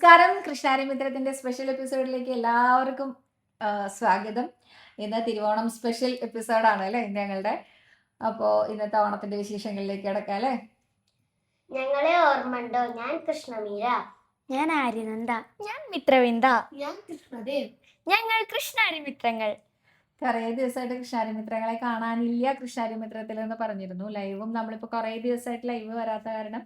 നമസ്കാരം. കൃഷ്ണാരിമിത്രത്തിന്റെ സ്പെഷ്യൽ എപ്പിസോഡിലേക്ക് എല്ലാവർക്കും സ്വാഗതം. ഇന്ന് തിരുവോണം സ്പെഷ്യൽ എപ്പിസോഡാണ് അല്ലേ ഞങ്ങളുടെ. അപ്പോൾ ഇന്നത്തെ ഓണത്തിന്റെ വിശേഷങ്ങളിലേക്ക് കിടക്കാം അല്ലേ. ഞങ്ങളെ ഓർമ്മണ്ടോ? ഞാൻ കൃഷ്ണമീര, ഞാൻ ആര്യനന്ദ, ഞാൻ മിത്രവിന്ദ, ഞാൻ കൃഷ്ണദേവ്. ഞങ്ങൾ കൃഷ്ണാരിമിത്രങ്ങൾ. കുറേ ദിവസമായിട്ട് കൃഷ്ണാരിമിത്രങ്ങളെ കാണാനില്ല കൃഷ്ണാരിമിത്രത്തിൽ എന്ന് പറഞ്ഞിരുന്നു. ലൈവും നമ്മളിപ്പോൾ കുറേ ദിവസമായിട്ട് ലൈവ് വരാത്ത കാരണം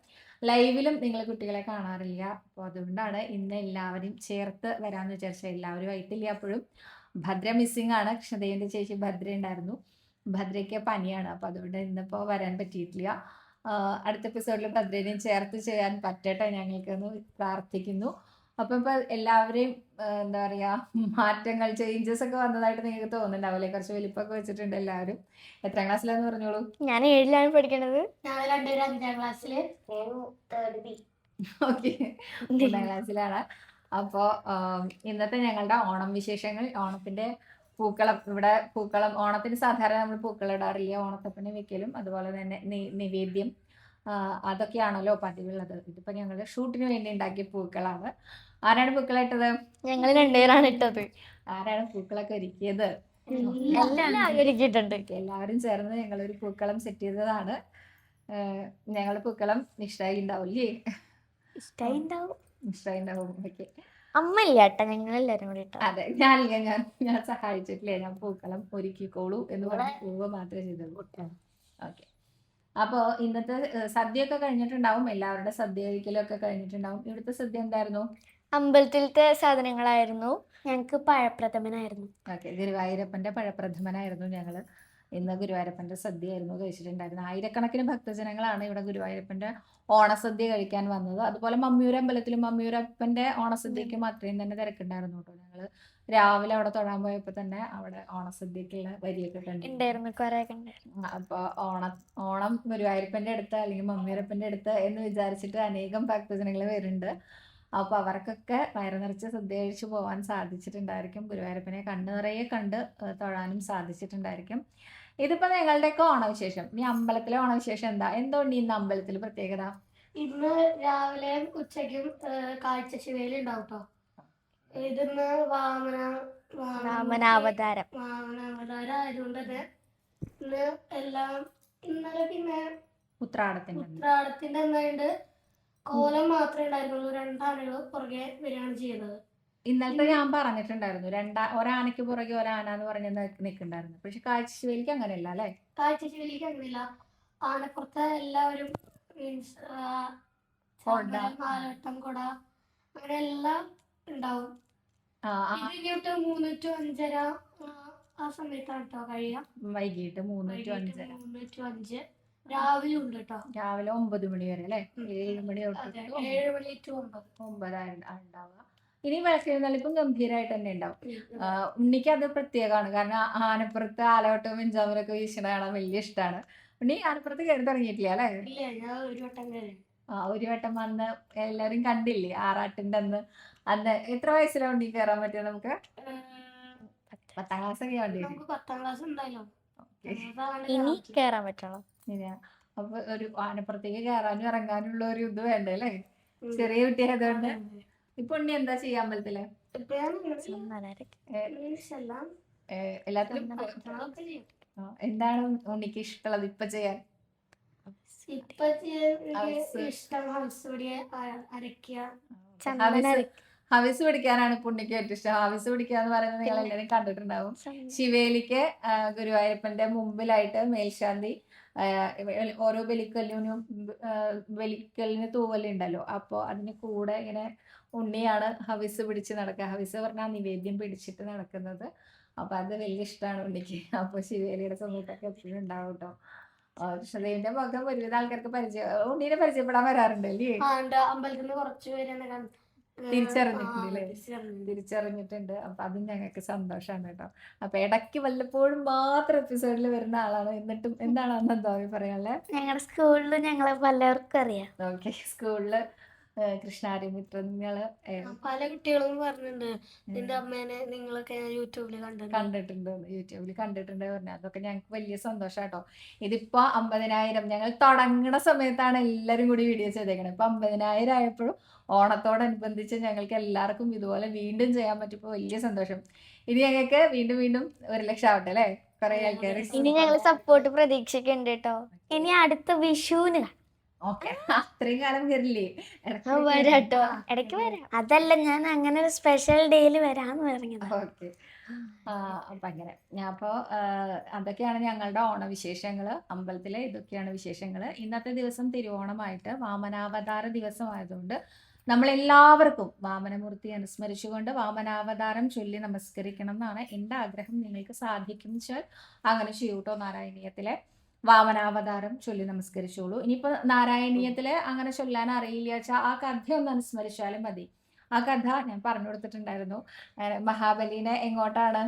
ലൈവിലും നിങ്ങൾ കുട്ടികളെ കാണാറില്ല. അപ്പോൾ അതുകൊണ്ടാണ് ഇന്ന് എല്ലാവരും ചേർത്ത് വരാമെന്ന് വിചാരിച്ചത്. എല്ലാവരും ആയിട്ടില്ല. അപ്പോഴും ഭദ്ര മിസ്സിംഗ് ആണ്. കൃഷ്ണദേവിൻ്റെ ചേച്ചി ഭദ്ര ഉണ്ടായിരുന്നു. ഭദ്രയ്ക്ക് പനിയാണ്. അപ്പോൾ അതുകൊണ്ട് ഇന്നിപ്പോൾ വരാൻ പറ്റിയിട്ടില്ല. അടുത്ത എപ്പിസോഡിൽ ഭദ്രനെയും ചേർത്ത് ചെയ്യാൻ പറ്റട്ടെ ഞങ്ങൾക്കെന്ന് പ്രാർത്ഥിക്കുന്നു. അപ്പം ഇപ്പം എല്ലാവരെയും എന്താ പറയുക, മാറ്റങ്ങൾ ചേഞ്ചസ് ഒക്കെ വന്നതായിട്ട് നിങ്ങൾക്ക് തോന്നുന്നുണ്ടാവില്ലേ? കുറച്ച് വലിപ്പമൊക്കെ വെച്ചിട്ടുണ്ട് എല്ലാവരും. എത്രാം ക്ലാസ്സിലാന്ന് പറഞ്ഞോളൂ. ഞാൻ 7ലാണ് പഠിക്കണത്. ഞങ്ങൾ രണ്ടുപേരും 5ാം ക്ലാസ്സില്, ഓക്കെ, 3ാം ക്ലാസ്സിലാണ്. അപ്പോൾ ഇന്നത്തെ ഞങ്ങളുടെ ഓണം വിശേഷങ്ങൾ, ഓണത്തിന്റെ പൂക്കളം. ഇവിടെ പൂക്കളം ഓണത്തിന് സാധാരണ നമ്മൾ പൂക്കളം ഇടാറില്ല. ഓണത്തപ്പനെ വെക്കലും അതുപോലെ തന്നെ നിവേദ്യം അതൊക്കെയാണല്ലോ പതിവുള്ളത്. ഇതിപ്പോൾ ഞങ്ങൾ ഷൂട്ടിന് വേണ്ടി ഉണ്ടാക്കിയ പൂക്കളാണ്. ആരാണ് പൂക്കളം ഇട്ടത്? ഞങ്ങൾ രണ്ടുപേരാണ് ഇട്ടത്. ആരാണ് പൂക്കളൊക്കെ ഒരുക്കിയത്? എല്ലാവരും ഒരുക്കിയിട്ടുണ്ട്. എല്ലാവരും ചേർന്ന് ഞങ്ങളൊരു പൂക്കളം സെറ്റ് ചെയ്തതാണ്. ഞങ്ങളുടെ പൂക്കളം ഇഷ്ടമായി ഉണ്ടാവില്ലേ? ഇഷ്ടായി ഉണ്ടാവും. ഇഷ്ടമായി ഉണ്ടാവും. ഓക്കെ. അമ്മ ഇല്ല കേട്ടോ, ഞങ്ങൾ എല്ലാവരും കൂടി ഇട്ടു. അതെ, ഞാൻ സഹായിച്ചിട്ടില്ലേ. ഞാൻ പൂക്കളം ഒരുക്കിക്കോളൂ എന്ന് പറഞ്ഞ് പൂവ് മാത്രമേ ചെയ്തുള്ളൂ. ഓക്കെ. അപ്പോൾ ഇന്നത്തെ സദ്യയൊക്കെ കഴിഞ്ഞിട്ടുണ്ടാവും. എല്ലാവരുടെ സദ്യ കഴിക്കലൊക്കെ കഴിഞ്ഞിട്ടുണ്ടാവും. ഇവിടുത്തെ സദ്യ എന്തായിരുന്നു? അമ്പലത്തിലത്തെ സാധനങ്ങളായിരുന്നു. ഞങ്ങൾക്ക് പഴപ്രഥമനായിരുന്നു. ഓക്കെ, ഗുരുവായൂരപ്പൻ്റെ പഴപ്രഥമനായിരുന്നു. ഞങ്ങൾ ഇന്ന് ഗുരുവായൂരപ്പൻ്റെ സദ്യയായിരുന്നു കഴിച്ചിട്ടുണ്ടായിരുന്നത്. ആയിരക്കണക്കിന് ഭക്തജനങ്ങളാണ് ഇവിടെ ഗുരുവായൂരപ്പൻ്റെ ഓണസദ്യ കഴിക്കാൻ വന്നത്. അതുപോലെ മമ്മിയൂർ അമ്പലത്തിലും മമ്മിയൂരപ്പൻ്റെ ഓണസദ്യക്കും അത്രയും തന്നെ തിരക്കുണ്ടായിരുന്നു കേട്ടോ. ഞങ്ങൾ രാവിലെ അവിടെ തൊഴാൻ പോയപ്പോൾ തന്നെ അവിടെ ഓണസദ്യക്കുള്ള വരിയൊക്കെ ഉണ്ടായിരുന്നു, കുറേ ഉണ്ടായിരുന്നു. അപ്പോൾ ഓണം ഗുരുവായൂരപ്പൻ്റെ അടുത്ത് അല്ലെങ്കിൽ മമ്മിയൂരപ്പൻ്റെ അടുത്ത് എന്ന് വിചാരിച്ചിട്ട് അനേകം ഭക്തജനങ്ങൾ വരുന്നുണ്ട്. അപ്പോൾ അവർക്കൊക്കെ വയറ് നിറച്ച് സദ്യ കഴിച്ച് പോകാൻ സാധിച്ചിട്ടുണ്ടായിരിക്കും. ഗുരുവായൂരപ്പനെ കണ്ണു നിറയെ കണ്ട് തൊഴാനും സാധിച്ചിട്ടുണ്ടായിരിക്കും. ഇതിപ്പോൾ ഞങ്ങളുടെയൊക്കെ ഓണവിശേഷം. ഈ അമ്പലത്തിലെ ഓണവിശേഷം എന്തുകൊണ്ട് ഇന്ന് അമ്പലത്തിൽ പ്രത്യേകത? ഇന്ന് രാവിലെ ഉച്ചയ്ക്കും കാഴ്ചശിവേലി ഉണ്ടാവും കേട്ടോ. ഇതിന്ന് വാമനാവതാരം ആയതുകൊണ്ട് തന്നെ ഇന്ന് എല്ലാം ഇന്നലെ പിന്നെ ഉത്രാടത്തിന്റെ എന്തായിട്ട് കോലം മാത്രമേ ഉണ്ടായിരുന്നുള്ളൂ. 2 ആനകൾ പുറകെ വരികയാണ് ചെയ്യുന്നത്. ഇന്നലത്തെ ഞാൻ പറഞ്ഞിട്ടുണ്ടായിരുന്നു, ഒരാനയ്ക്ക് പുറകെ ഒരാന എന്ന് പറഞ്ഞ് നിൽക്കുന്നുണ്ടായിരുന്നു. പക്ഷെ കാഴ്ചശിവേലിക്ക് അങ്ങനെയല്ല അല്ലേ? കാഴ്ചശിവേലിക്ക് അങ്ങനെയില്ല. ആനപ്പുറത്ത് എല്ലാവരും മീൻസ് നാലവട്ടം കൊട അങ്ങനെ എല്ലാം ഉണ്ടാവും. ഇങ്ങോട്ട് 3 to 5:30 ആ സമയത്താണ് കേട്ടോ കഴിയുക. വൈകിട്ട് 3 to 5:30. 3 to 5 രാവിലെ ഉണ്ട് കേട്ടോ. രാവിലെ 9 മണി വരെ അല്ലേ? 7 മണി തൊട്ട് 7 മണി to 9 ഉണ്ടാവുക. ഇനി വിളക്കെഴുന്നള്ളിപ്പും ഗംഭീരമായിട്ട് തന്നെ ഉണ്ടാവും. ഉണ്ണിക്ക് അത് പ്രത്യേകമാണ്. കാരണം ആനപ്പുറത്ത് ആലവട്ടവും വെഞ്ചാമരൊക്കെ വീശണ കാണാൻ വലിയ ഇഷ്ടമാണ്. ഉണ്ണി ആനപ്പുറത്ത് കയറി തുടങ്ങിയിട്ടില്ല അല്ലേ? ഒരു വട്ടം വന്ന് എല്ലാവരും കണ്ടില്ലേ ആറാട്ടിന്റെ അന്ന്? അന്ന് എത്ര വയസ്സിലാണ് ഉണ്ണി കയറാൻ പറ്റിയ? നമുക്ക് 10ാം ക്ലാസ് ഒക്കെ വേണ്ടി വരും. 10ാം ക്ലാസ് ഉണ്ടായല്ലോ. ഇനി കയറാൻ പറ്റണം. അപ്പൊ ഒരു ആനപ്പുറത്തേക്ക് കയറാനും ഇറങ്ങാനുള്ള ഒരു ഇത് വേണ്ടേ അല്ലേ? ചെറിയ കുട്ടിയായതുകൊണ്ട്. ഇപ്പൊ ഉണ്ണി എന്താ ചെയ്യാൻ അമ്പലത്തില്? എല്ലാത്തിലും എന്താണ് ഉണ്ണിക്ക് ഇഷ്ടമുള്ളത് ഇപ്പൊ ചെയ്യാൻ? ഹവിസ് പിടിക്കാനാണ് പുണ്ണിക്ക് ഏറ്റവും ഇഷ്ടം. ഹവിസ് പിടിക്കാന്ന് പറയുന്നത് നിങ്ങൾ എല്ലാവരും കണ്ടിട്ടുണ്ടാവും. ശിവേലിക്ക് ഗുരുവായൂരപ്പന്റെ മുമ്പിലായിട്ട് മേൽശാന്തി ഓരോ ബലിക്കലിന് തൂവലുണ്ടല്ലോ. അപ്പോൾ അതിന് കൂടെ ഇങ്ങനെ ഉണ്ണിയാണ് ഹവിസ് പിടിച്ച് നടക്കുക. ഹവിസ് പറഞ്ഞാൽ നിവേദ്യം പിടിച്ചിട്ട് നടക്കുന്നത്. അപ്പൊ അത് വലിയ ഇഷ്ടമാണ് ഉണ്ണിക്ക്. അപ്പോൾ ശിവേലിയുടെ സമയത്തൊക്കെ എപ്പോഴും ഉണ്ടാവും കേട്ടോ. കൃഷ്ണദേവിന്റെ മുഖം ഒരുവിധ ആൾക്കാർക്ക് ഉണ്ണീനെ പരിചയപ്പെടാൻ വരാറുണ്ട് അല്ലേ? അമ്പലത്തിൽ നിന്ന് കുറച്ച് പേര് തിരിച്ചറിഞ്ഞിട്ടുണ്ട്. അപ്പൊ അതും ഞങ്ങൾക്ക് സന്തോഷമാണ് കേട്ടോ. അപ്പൊ ഇടയ്ക്ക് വല്ലപ്പോഴും മാത്രം എപ്പിസോഡിൽ വരുന്ന ആളാണ്. എന്നിട്ടും എന്താണ് അന്ന് എന്താ പറയാനുള്ളത്? ഞങ്ങളുടെ സ്കൂളിൽ ഞങ്ങളെ പലർക്കും അറിയാം. ഓക്കെ, സ്കൂളില് കൃഷ്ണാരിമിത്രങ്ങള് പല കുട്ടികളും പറഞ്ഞിട്ടുണ്ട് നിന്റെ അമ്മേനെ നിങ്ങളൊക്കെ ഞാൻ യൂട്യൂബിൽ കണ്ടിട്ടുണ്ട്. കണ്ടിട്ടുണ്ട്, യൂട്യൂബിൽ കണ്ടിട്ടുണ്ട് പറഞ്ഞു. അതൊക്കെ ഞങ്ങൾക്ക് വലിയ സന്തോഷം കേട്ടോ. ഇതിപ്പോ 50,000 ഞങ്ങൾ തുടങ്ങുന്ന സമയത്താണ് എല്ലാരും കൂടി വീഡിയോ ചെയ്തേക്കണത്. ഇപ്പൊ 50,000 ആയപ്പോഴും ഓണത്തോടനുബന്ധിച്ച് ഞങ്ങൾക്ക് എല്ലാവർക്കും ഇതുപോലെ വീണ്ടും ചെയ്യാൻ പറ്റിയപ്പോ വലിയ സന്തോഷം. ഇനി ഞങ്ങൾക്ക് വീണ്ടും വീണ്ടും 1,00,000 ആവട്ടെ അല്ലേ? കുറെ ആൾക്കാർ ഇനി ഞങ്ങൾ സപ്പോർട്ട് പ്രതീക്ഷിക്കുന്നുണ്ട് കേട്ടോ. ഇനി അടുത്ത വിഷുവിന് കാണാം. ഓക്കെ. അത്രയും കാലം വരില്ലേ? വരാട്ടോ, ഇടയ്ക്ക് വരാം. അതല്ല, ഞാൻ അങ്ങനെ ഒരു സ്പെഷ്യൽ ഡേയിൽ വരാന്ന് പറഞ്ഞത്. ഓക്കെ. അപ്പൊ അങ്ങനെ അപ്പോ അതൊക്കെയാണ് ഞങ്ങളുടെ ഓണവിശേഷങ്ങള്. അമ്പലത്തിലെ ഇതൊക്കെയാണ് വിശേഷങ്ങള്. ഇന്നത്തെ ദിവസം തിരുവോണമായിട്ട് വാമനാവതാര ദിവസമായതുകൊണ്ട് നമ്മളെല്ലാവർക്കും വാമനമൂർത്തി അനുസ്മരിച്ചുകൊണ്ട് വാമനാവതാരം ചൊല്ലി നമസ്കരിക്കണം എന്നാണ് എൻ്റെ ആഗ്രഹം. നിങ്ങൾക്ക് സാധിക്കും വെച്ചാൽ അങ്ങനെ ചെയ്യൂട്ടോ. നാരായണീയത്തിലെ വാമനാവതാരം ചൊല്ലി നമസ്കരിച്ചോളൂ. ഇനിയിപ്പോ നാരായണീയത്തില് അങ്ങനെ ചൊല്ലാൻ അറിയില്ല വെച്ചാൽ ആ കഥ ഒന്ന് അനുസ്മരിച്ചാലും മതി. ആ കഥ ഞാൻ പറഞ്ഞു കൊടുത്തിട്ടുണ്ടായിരുന്നു. മഹാബലിനെ എങ്ങോട്ടാണ്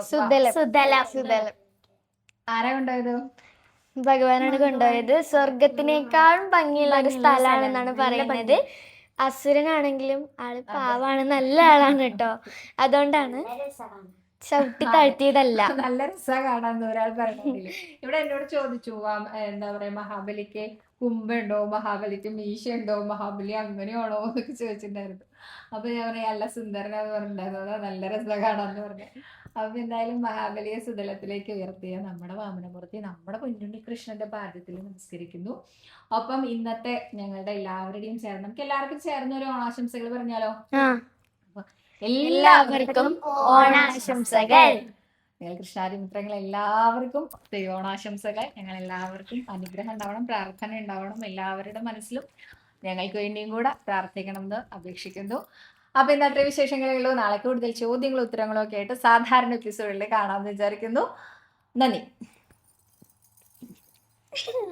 സുതലം ആരാ കൊണ്ടുപോയത്? ഭഗവാനാണ് കൊണ്ടുപോയത്. സ്വർഗത്തിനേക്കാളും ഭംഗിയുള്ള ഒരു സ്ഥലമാണെന്നാണ് പറയുന്നത്. അസുരനാണെങ്കിലും ആള് പാവാണ്, നല്ല ആളാണ് കേട്ടോ. അതുകൊണ്ടാണ് ചവിട്ടി താഴ്ത്തിയതല്ല. നല്ല രസമാണ് കാണാൻ ഒരാൾ പറഞ്ഞില്ല. ഇവിടെ എന്നോട് ചോദിച്ചു എന്താ പറയാ മഹാബലിക്ക് കുമ്പുണ്ടോ, മഹാബലിക്ക് മീശയുണ്ടോ, മഹാബലി അങ്ങനെയാണോ എന്നൊക്കെ ചോദിച്ചിട്ടുണ്ടായിരുന്നു. അപ്പൊ ഞാൻ പറയാ നല്ല സുന്ദരനാന്ന് പറഞ്ഞിട്ടുണ്ടായിരുന്നു. അതാ നല്ല രസം കാണാന്ന് പറഞ്ഞു. അപ്പൊ എന്തായാലും മഹാബലിയെ സുതലത്തിലേക്ക് ഉയർത്തിയ നമ്മുടെ വാമനമൂർത്തി നമ്മുടെ കുഞ്ഞുണ്ണി കൃഷ്ണന്റെ പാദത്തിൽ നമസ്കരിക്കുന്നു. ഒപ്പം ഇന്നത്തെ ഞങ്ങളുടെ എല്ലാവരുടെയും ചേർന്ന് നമുക്ക് എല്ലാവർക്കും ചേർന്ന് ഒരു ഓണാശംസകൾ പറഞ്ഞാലോ? എല്ലാവർക്കും ഓണാശംസകൾ. ഞങ്ങൾ കൃഷ്ണാരിമിത്രങ്ങൾ എല്ലാവർക്കും തിരുവോണാശംസകൾ. ഞങ്ങൾ എല്ലാവർക്കും അനുഗ്രഹം ഉണ്ടാവണം, പ്രാർത്ഥന ഉണ്ടാവണം. എല്ലാവരുടെ മനസ്സിലും ഞങ്ങൾക്ക് വേണ്ടിയും കൂടെ പ്രാർത്ഥിക്കണം എന്ന് അപേക്ഷിക്കുന്നു. അപ്പൊ ഇന്നത്തെ വിശേഷങ്ങളേ ഉള്ളൂ. നാളെ കൂടുതൽ ചോദ്യങ്ങളും ഉത്തരങ്ങളും ഒക്കെ ആയിട്ട് സാധാരണ എപ്പിസോഡിൽ കാണാമെന്ന് വിചാരിക്കുന്നു. നന്ദി.